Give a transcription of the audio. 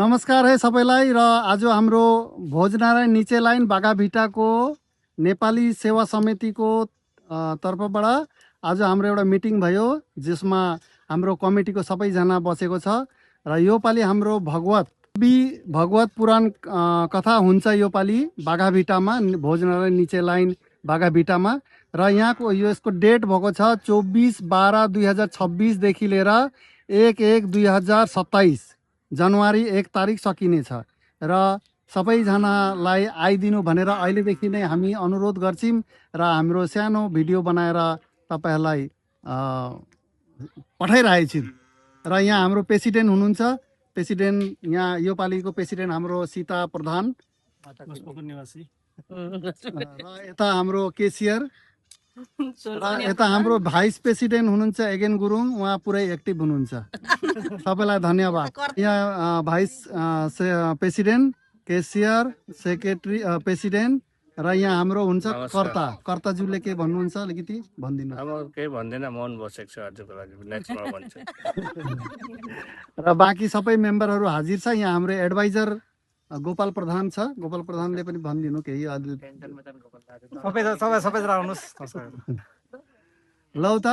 नमस्कार है सबैलाई र आज हाम्रो भोजनारायण निचे लाइन बागाभिटाको नेपाली सेवा समितिको तर्फबाट आज हाम्रो एउटा मिटिङ भयो जसमा हाम्रो कमिटीको सबैजना बसेको छ र यो पालि हाम्रो भगवत पुराण कथा हुन्छ यो पालि बागाभिटामा भोजनारायण निचे लाइन बागाभिटामा र यहाँको यसको डेट भएको छ 24/12/2026 देखि लिएर 1/1/2027 जनवरी 1 तारिक सकिनेछ र सबैजनालाई आइदिनु भनेर अहिलेदेखि नै हामी अनुरोध गर्छौँ र हाम्रो सानो भिडियो बनाएर तपाईहरुलाई पठाइरहेछौँ र यहाँ हाम्रो प्रेसिडेन्ट हुनुहुन्छ यहाँ यो पालिको प्रेसिडेन्ट हाम्रो सीता प्रधान निवासी र यता हाम्रो केसियर र यता हाम्रो भाइस प्रेसिडेन्ट हुनुहुन्छ एगेन गुरुङ उहाँ पुरै एक्टिभ हुनुहुन्छ सबैलाई धन्यवाद यहाँ vice president cashier secretary president र यहाँ हाम्रो हुन्छ कर्ताज्यूले के भन्नुहुन्छ अलिकति भन्दिनु अब केही भन्दैन मौन बसेको छ आजको लागि नेक्स्टमा भन्छु र बाँकी सबै मेम्बरहरू हाजिर छ यहाँ हाम्रो एडभाइजर गोपाल प्रधान छ गोपाल प्रधानले पनि भनिदिनु केही सबै आउनुस् लौ त